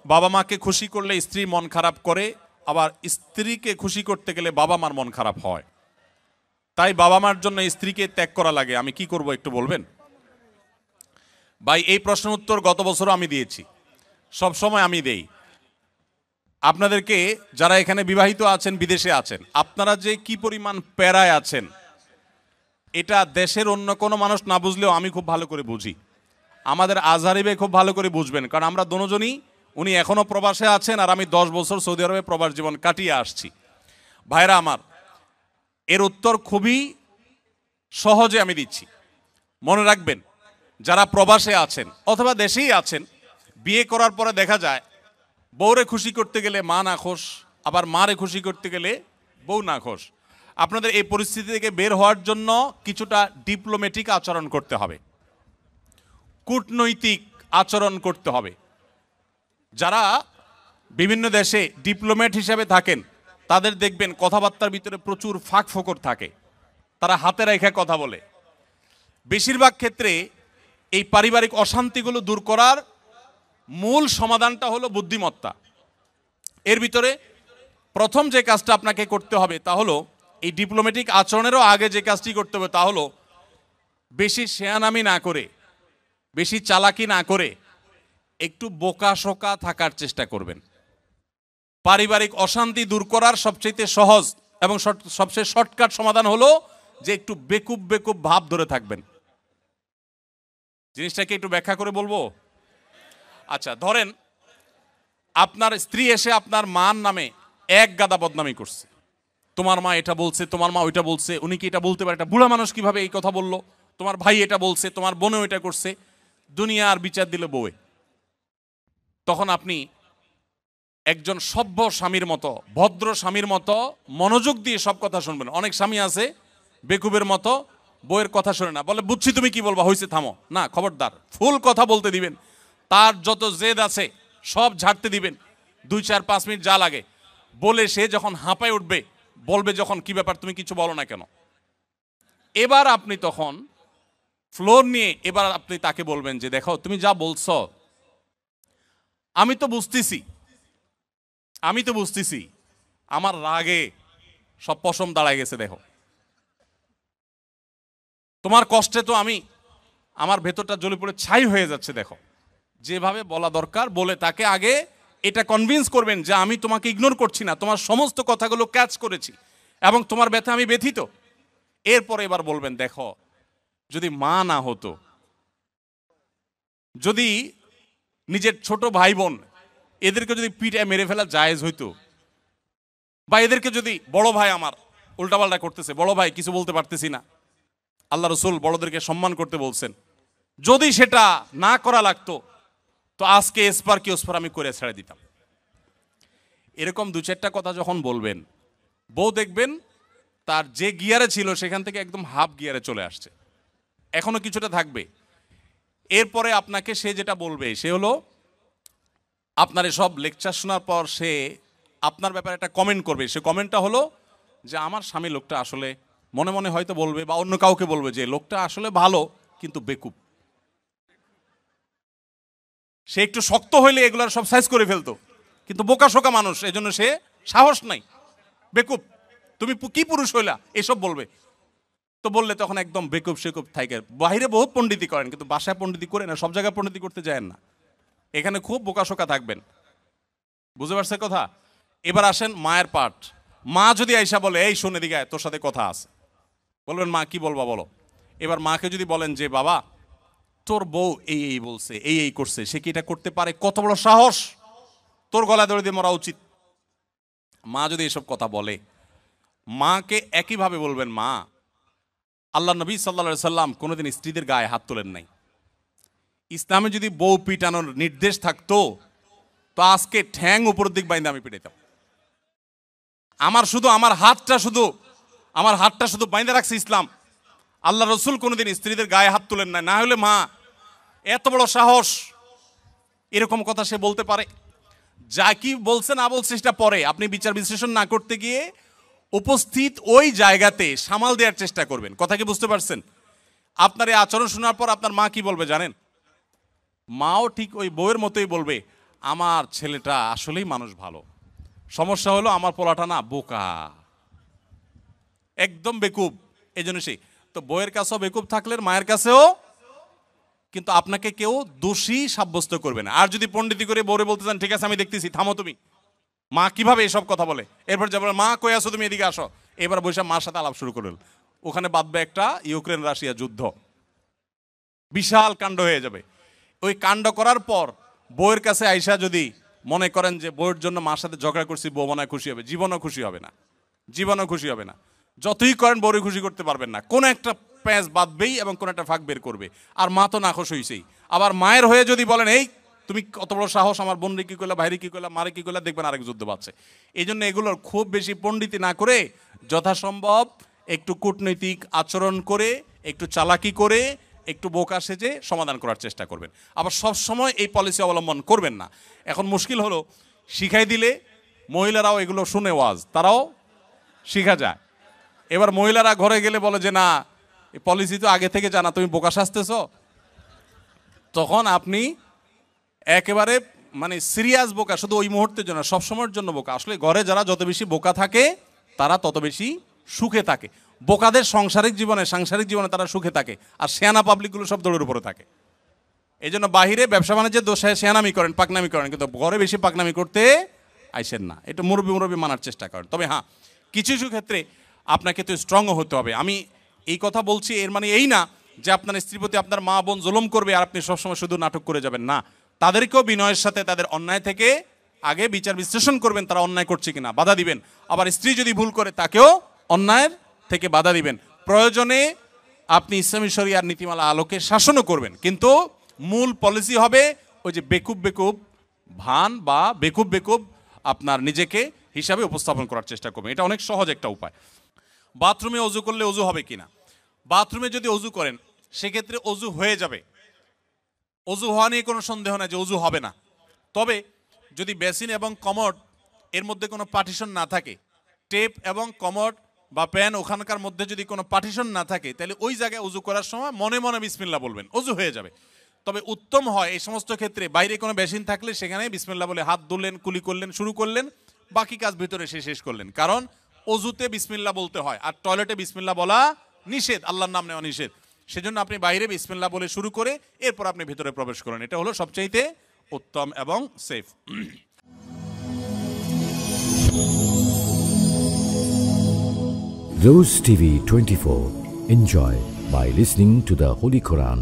বাবা মাকে খুশি করলে স্ত্রী মন খারাপ করে, আবার স্ত্রীকে খুশি করতে গেলে বাবা মার মন খারাপ হয়। তাই বাবা মার জন্য স্ত্রীকে ত্যাগ করা লাগে। আমি কি করব একটু বলবেন? ভাই, এই প্রশ্নের উত্তর গত বছরও আমি দিয়েছি, সব সময় আমি দেই। আপনাদেরকে যারা এখানে বিবাহিত আছেন, বিদেশে আছেন, আপনারা যে কি পরিমাণ প্যারায় আছেন এটা দেশের অন্য কোনো মানুষ না বুঝলেও আমি খুব ভালো করে বুঝি। আমাদের আজহারি ভাই খুব ভালো করে বুঝবেন, কারণ আমরা দুজনই, উনি এখনো প্রবাসে আছেন আর আমি 10 বছর সৌদি আরবে প্রবাস জীবন কাটিয়ে আসছি। ভাইরা আমার, এর উত্তর খুবই সহজে আমি দিচ্ছি। মনে রাখবেন, যারা প্রবাসে আছেন অথবা দেশেই আছেন, বিয়ে করার পরে দেখা যায় বউরে খুশি করতে গেলে মা নাখোশ, আবার মারে খুশি করতে গেলে বউ নাখোশ। আপনাদের এই পরিস্থিতি থেকে বের হওয়ার জন্য কিছুটা ডিপ্লোম্যাটিক আচরণ করতে হবে, কূটনৈতিক আচরণ করতে হবে। যারা বিভিন্ন দেশে ডিপ্লোম্যাট হিসেবে থাকেন তাদের দেখবেন কথাবার্তার ভিতরে প্রচুর ফাঁক ফোকর থাকে, তারা হাতে রেখে কথা বলে। বেশিরভাগ ক্ষেত্রে এই পারিবারিক অশান্তিগুলো দূর করার মূল সমাধানটা হলো বুদ্ধিমত্তা। এর ভিতরে প্রথম যে কাজটা আপনাকে করতে হবে তা হলো, এই ডিপ্লোম্যাটিক আচরণেরও আগে যে কাজটি করতে হবে তা হলো, বেশি শেয়ানামি না করে, বেশি চালাকি না করে একটু বোকাশোকা থাকার চেষ্টা করবেন। পারিবারিক অশান্তি দূর করার সবচেয়ে সহজ এবং সবচেয়ে শর্টকাট সমাধান হলো যে একটু বেকুব বেকুব ভাব ধরে থাকবেন। জিনিসটাকে একটু ব্যাখ্যা করে বলবো। আচ্ছা, ধরেন আপনার স্ত্রী এসে আপনার মার নামে এক গাদা বদনামি করছে, তোমার মা এটা বলছে, তোমার মা ওইটা বলছে, উনি কি এটা বলতে পারে, এটা বুড়া মানুষ কিভাবে এই কথা বললো, তোমার ভাই এটা বলছে, তোমার বোনও এটা করছে, দুনিয়ার বিচার দিল বউয়ে। তখন আপনি একজন সভ্য স্বামীর মতো, ভদ্র স্বামীর মতো মনোযোগ দিয়ে সব কথা শুনবেন। অনেক স্বামী আছে বেকুবের মতো বউয়ের কথা শোনে না, বলে বুঝছি তুমি কি বলবা, হয়েছে থামো। না, খবরদার, ফুল কথা বলতে দিবেন। তার যত জেদ আছে সব ঝাড়তে দিবেন, 2-4-5 মিনিট যা লাগে বলে সে যখন হাঁপায় উঠবে, বলবে যখন কি ব্যাপার তুমি কিছু বলো না কেন, এবার আপনি তখন ফ্লোর নিয়ে এবার আপনি তাকে বলবেন যে দেখো তুমি যা বলছো আমি তো বুঝতেছি আমার রাগে সব পশম দাঁড়ায় গেছে, দেখো তোমার কষ্টে তো আমার ভেতরটা জ্বলে পড়ে ছাই হয়ে যাচ্ছে, দেখো। যেভাবে বলা দরকার বলে তাকে আগে এটা কনভিন্স করবেন যে আমি তোমাকে ইগনোর করছি না, তোমার সমস্ত কথাগুলো ক্যাচ করেছি এবং তোমার ব্যথা আমি ব্যথিত। এরপরে এবার বলবেন দেখো যদি মা না হতো, যদি নিজের ছোট ভাই বোন এদেরকে যদি পিটায় মেরে ফেলা জায়েজ হইতো, বা এদেরকে যদি বড় ভাই আমার উল্টাপাল্টা করতেছে, বড় ভাই কিছু বলতে পারতেছি না, আল্লাহ রসুল বড়দেরকে সম্মান করতে বলছেন, যদি সেটা না করা লাগতো তো আজকে এসপার কি ওসপার আমি করে ছেড়ে দিতাম। এরকম 2-4টা কথা যখন বলবেন, বউ দেখবেন তার যে গিয়ারে ছিল সেখান থেকে একদম হাফ গিয়ারে চলে আসছে, এখনো কিছুটা থাকবে। এরপরে আপনাকে সে যেটা বলবে সে হলো, আপনার এসব লেকচার শোনার পর সে আপনার ব্যাপারে একটা কমেন্ট করবে। সে কমেন্টটা হলো যে আমার স্বামী লোকটা আসলে, মনে মনে হয়তো বলবে বা অন্য কাউকে বলবে যে লোকটা আসলে ভালো কিন্তু বেকুব। সে একটু শক্ত হইলে এগুলার সব সাইজ করে ফেলতো, কিন্তু বোকা শোকা মানুষ, এই জন্য সে সাহস নাই, বেকুব, তুমি কি পুরুষ হইলা, এসব বলবে। তো বললে তখন একদম বেকুব সেকুব থাকে। বাইরে বহুত পণ্ডিতি করেন কিন্তু বাসায় পণ্ডিতি করে না, সব জায়গায় পণ্ডিতি করতে যায় না, এখানে খুব বোকাশোকা থাকবেন। বুঝতে পারছে কথা? এবার আসেন মায়ের পার্ট। মা যদি আইসা বলে এই শোনে দিকে তোর সাথে কথা আছে, বলবেন মা কি বলবা বলো। এবার মাকে যদি বলেন যে বাবা তোর বউ এই এই বলছে, এই এই করছে, সে কি এটা করতে পারে, কত বড় সাহস, তোর গলায় দড়ি দিয়ে মরা উচিত। মা যদি এসব কথা বলে, মাকে একইভাবে বলবেন মা আল্লাহ নবী সাল্লাল্লাহু আলাইহি সাল্লাম কোনোদিন স্ত্রীদের গায়ে হাত তোলেন নাই। ইসলামে যদি বউ পিটানোর নির্দেশ থাকতো তো আজকে ঠ্যাং উপর দিক বাইন্দা আমি পিটাইতাম। আমার হাতটা শুধু বাইন্দা রাখছে ইসলাম। আল্লাহ রসুল কোনোদিন স্ত্রীদের গায়ে হাত তোলেন নাই। না হলে মা এত বড় সাহস, এরকম কথা সে বলতে পারে। যা কি বলছে না বলছে সেটা পরে, আপনি বিচার বিশ্লেষণ না করতে গিয়ে উপস্থিত ওই জায়গাতে সামাল দেওয়ার চেষ্টা করবেন। কথা কি বুঝতে পারছেন? আপনার এই আচরণ শোনার পর আপনার মা কি বলবে জানেন? মাও ঠিক ওই বউয়ের মতোই বলবে আমার ছেলেটা আসলেই মানুষ ভালো, সমস্যা হলো আমার পোলাটা না বোকা, একদম বেকুব, এই জন্য সেই তো বইয়ের কাছেও বেকুব থাকলে মায়ের কাছেও, কিন্তু আপনাকে কেউ দোষী সাব্যস্ত করবে না। আর যদি পণ্ডিতি করে বউরে বলতে চান ঠিক আছে আমি দেখতেছি, থামো তুমি, মা কিভাবে এসব কথা বলে, এরপর যাবার মা কই আসো তুমি এদিকে আসো, এবার বসে মার সাথে আলাপ শুরু করল, ওখানে বাঁধবে একটা ইউক্রেন রাশিয়া যুদ্ধ, বিশাল কাণ্ড হয়ে যাবে। ওই কাণ্ড করার পর বউয়ের কাছে আইসা যদি মনে করেন যে বউয়ের জন্য মার সাথে ঝগড়া করছি বউ মনে হয় খুশি হবে, জীবনও খুশি হবে না, জীবনও খুশি হবে না। যতই করেন বউরে খুশি করতে পারবেন না, কোন একটা প্যাঁচ বাঁধবেই এবং কোন একটা ফাঁক বের করবে। আর মা তো নাখোশ হইছেই, আবার মায়ের হয়ে যদি বলেন এই তুমি কত বড় সাহস, আমার বোনরে কি করলা, ভাইরে কি করলা, মারে কি করলা, দেখবেন আরেক যুদ্ধ বাড়ছে। এই জন্য এগুলোর খুব বেশি পণ্ডিতি না করে যথাসম্ভব একটু কূটনৈতিক আচরণ করে, একটু চালাকি করে, একটু বোকা সেজে সমাধান করার চেষ্টা করবেন। আবার সব সময় এই পলিসি অবলম্বন করবেন না। এখন মুশকিল হলো শিখাই দিলে মহিলারাও এগুলো শুনে ওয়াজ, তারাও শিখা যায়। এবার মহিলারা ঘরে গেলে বলে যে না এই পলিসি তো আগে থেকে জানা, তুমি বোকা সাজতেছ, তখন আপনি একেবারে মানে সিরিয়াস বোকা, শুধু ওই মুহূর্তের জন্য, সবসময়ের জন্য বোকা। আসলে ঘরে যারা যত বেশি বোকা থাকে তারা তত বেশি সুখে থাকে। বোকাদের সাংসারিক জীবনে তারা সুখে থাকে, আর শেয়ানা পাবলিকগুলো সব দৌড়ের উপরে থাকে। এই জন্য বাহিরে ব্যবসা বাণিজ্যের দোষে শেয়ানামি করেন, পাকনামি করেন, কিন্তু ঘরে বেশি পাকনামি করতে আইসেন না। এটা মুরব্বী মানার চেষ্টা করেন। তবে হ্যাঁ, কিছু কিছু ক্ষেত্রে আপনাকে তো স্ট্রংও হতে হবে। আমি এই কথা বলছি এর মানে এই না যে আপনার স্ত্রীর প্রতি আপনার মা বোন জুলুম করবে আর আপনি সবসময় শুধু নাটক করে যাবেন, না। তাদেরকেও বিনয়ের সাথে তাদের অন্যায় থেকে আগে বিচার বিশ্লেষণ করবেন, তারা অন্যায় করছে কিনা, বাধা দিবেন। আবার স্ত্রী যদি ভুল করে তাকেও অন্যায়ের থেকে বাধা দিবেন। প্রয়োজনে আপনি ইসলামী শরিয়ার নীতিমালা আলোকে শাসনও করবেন, কিন্তু মূল পলিসি হবে ওই যে বেকুব ভান বা বেকুব আপনার নিজেকে হিসাবে উপস্থাপন করার চেষ্টা করবেন। এটা অনেক সহজ একটা উপায়। বাথরুমে অজু করলে অজু হবে কিনা, বাথরুমে যদি অজু করেন সেক্ষেত্রে অজু হয়ে যাবে, অজু হওয়া নিয়ে কোনো সন্দেহ নাই যে অজু হবে না। তবে যদি বেসিন এবং কমোড এর মধ্যে কোনো পার্টিশন না থাকে, টেপ এবং কমোড বা প্যান ওখানকার মধ্যে যদি কোনো পার্টিশন না থাকে, তাহলে ওই জায়গায় উজু করার সময় মনে মনে বিসমিল্লাহ বলবেন, অজু হয়ে যাবে। তবে উত্তম হয় এই সমস্ত ক্ষেত্রে বাইরে কোনো বেসিন থাকলে সেখানে বিসমিল্লাহ বলে হাত ধুলেন, কুলি করলেন, শুরু করলেন, বাকি কাজ ভিতরে শেষ করলেন। কারণ অজুতে বিসমিল্লাহ বলতে হয় আর টয়লেটে বিসমিল্লাহ বলা নিষেধ, আল্লাহর নাম নেওয়া নিষেধ। সেজন্য আপনি বাইরে বিসমিল্লাহ বলে শুরু করে এরপর আপনি ভিতরে প্রবেশ করেন, এটা হলো সবচাইতে উত্তম এবং safe. Rose TV 24. Enjoy by listening to the Holy Quran.